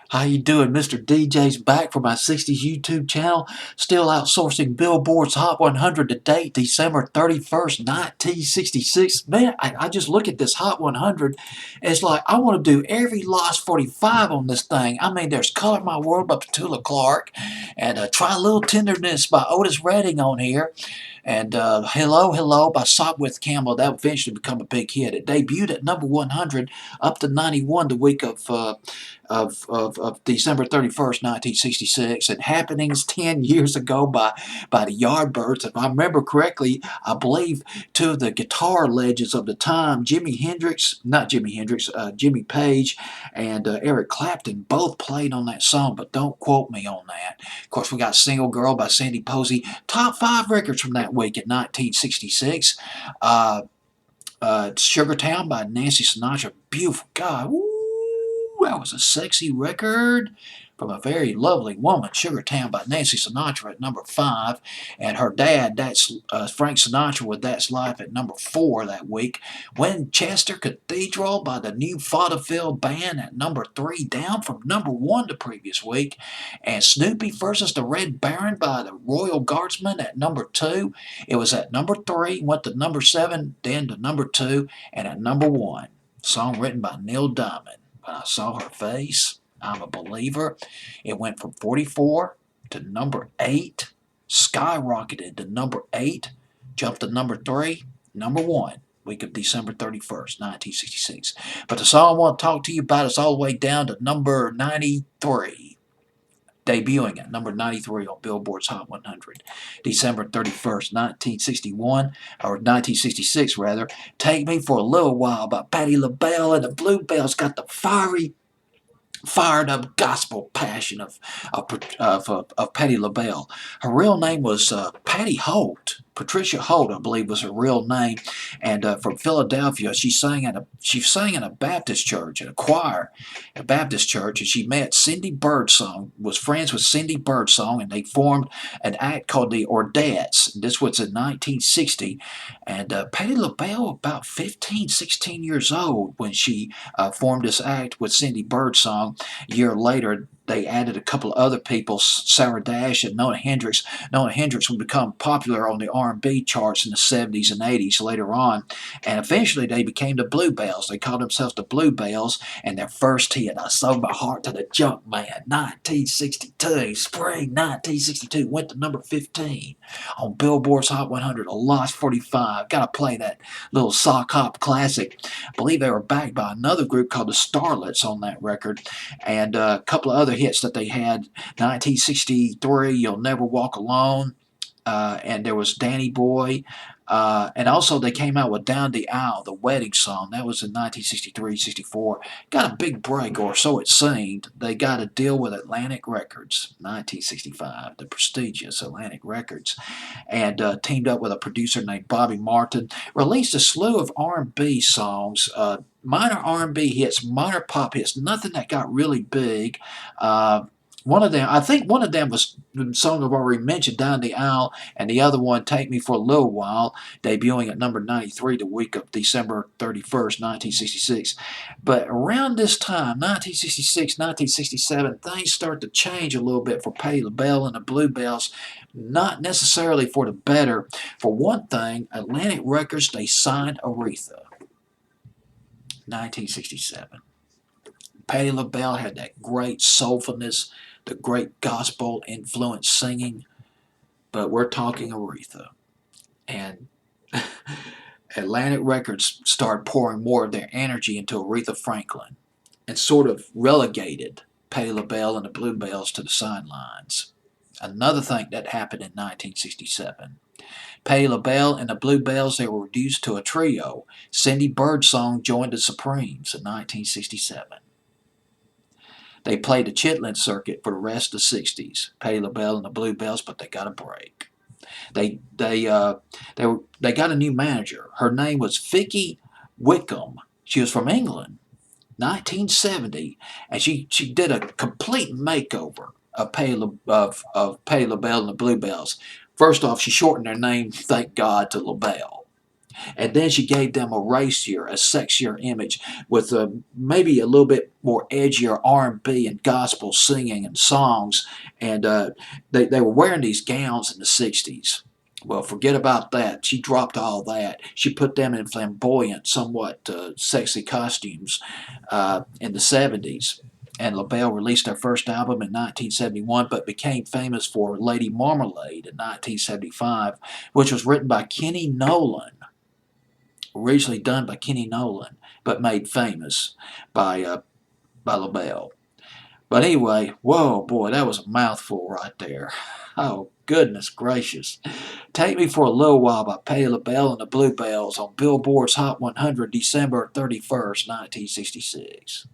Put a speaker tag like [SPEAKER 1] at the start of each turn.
[SPEAKER 1] How you doing? Mr. DJ's back for my 60s YouTube channel, still outsourcing Billboard's Hot 100 to date, December 31st, 1966. Man, I just look at this Hot 100. It's like I want to do every Lost 45 on this thing. I mean, there's Color My World by Petula Clark, and Try a Little Tenderness by Otis Redding on here. And Hello, Hello by Sopwith Campbell, that would eventually become a big hit. It debuted at number 100 up to 91 the week of December 31st, 1966, and Happenings 10 years ago by the Yardbirds. If I remember correctly, I believe two of the guitar legends of the time, Jimmy Page and Eric Clapton, both played on that song, but don't quote me on that. Of course, we got Single Girl by Sandy Posey, top 5 records from that week in 1966. Sugar Town by Nancy Sinatra, beautiful. God, woo, that was a sexy record from a very lovely woman. Sugar Town by Nancy Sinatra at number 5, and her dad, that's Frank Sinatra, with That's Life at number 4 that week. Winchester Cathedral by the New Vaudeville Band at number 3, down from number 1 the previous week. And Snoopy versus the Red Baron by the Royal Guardsmen at number 2. It was at number 3, went to number 7, then to number 2, and at number 1. Song written by Neil Diamond. When I saw her face, I'm a believer. It went from 44 to number 8, skyrocketed to number 8, jumped to number 3, number 1, week of December 31st, 1966. But the song I want to talk to you about is all the way down to number 93, debuting at number 93 on Billboard's Hot 100. December 31st, 1961, or 1966 rather, Take Me for a Little While by Patti LaBelle and the Bluebells. Got the fired up gospel passion of Patti LaBelle. Her real name was Patty Holt. Patricia Holt, I believe, was her real name, and from Philadelphia. She sang in a Baptist church, in a choir, a Baptist church, and she met Cindy Birdsong, was friends with Cindy Birdsong, and they formed an act called the Ordettes. This was in 1960, and Patti LaBelle, about 15, 16 years old when she formed this act with Cindy Birdsong. A year later, they added a couple of other people, Sarah Dash and Nona Hendrix. Nona Hendrix would become popular on the R&B charts in the 70s and 80s later on, and eventually they became the Bluebells. They called themselves the Bluebells, and their first hit, I Sold My Heart to the Junk Man, 1962, spring 1962, went to number 15 on Billboard's Hot 100, a Lost 45. Gotta play that little sock hop classic. I believe they were backed by another group called the Starlets on that record, and a couple of other hits that they had. 1963, You'll Never Walk Alone, and there was Danny Boy, and also they came out with Down the Aisle, the wedding song. That was in 1963-64. Got a big break, or so it seemed. They got a deal with Atlantic Records, 1965, the prestigious Atlantic Records, and teamed up with a producer named Bobby Martin. Released a slew of R&B songs, minor R&B hits, minor pop hits, nothing that got really big. One of them, I think one of them was the song I've already mentioned, Down the Aisle, and the other one, Take Me for a Little While, debuting at number 93 the week of December 31st, 1966. But around this time, 1966, 1967, things start to change a little bit for Patti LaBelle and the Bluebells, not necessarily for the better. For one thing, Atlantic Records, they signed Aretha, 1967. Patti LaBelle had that great soulfulness, the great gospel influence singing, but we're talking Aretha. And Atlantic Records started pouring more of their energy into Aretha Franklin and sort of relegated Patti LaBelle and the Bluebells to the sidelines. Another thing that happened in 1967. Patti LaBelle and the Bluebells, they were reduced to a trio. Cindy Birdsong joined the Supremes in 1967. They played the Chitlin circuit for the rest of the 60s, Patti LaBelle and the Bluebells, but they got a break. They got a new manager. Her name was Vicky Wickham. She was from England, 1970, and she did a complete makeover of Patti LaBelle and the Bluebells. First off, she shortened their name, thank God, to LaBelle. And then she gave them a racier, a sexier image with maybe a little bit more edgier R&B and gospel singing and songs. And they were wearing these gowns in the 60s. Well, forget about that. She dropped all that. She put them in flamboyant, somewhat sexy costumes in the 70s. And LaBelle released her first album in 1971, but became famous for Lady Marmalade in 1975, which was written by Kenny Nolan, originally done by Kenny Nolan, but made famous by LaBelle. But anyway, whoa, boy, that was a mouthful right there. Oh, goodness gracious. Take Me for a Little While by Patti LaBelle and the Bluebells on Billboard's Hot 100, December 31st, 1966.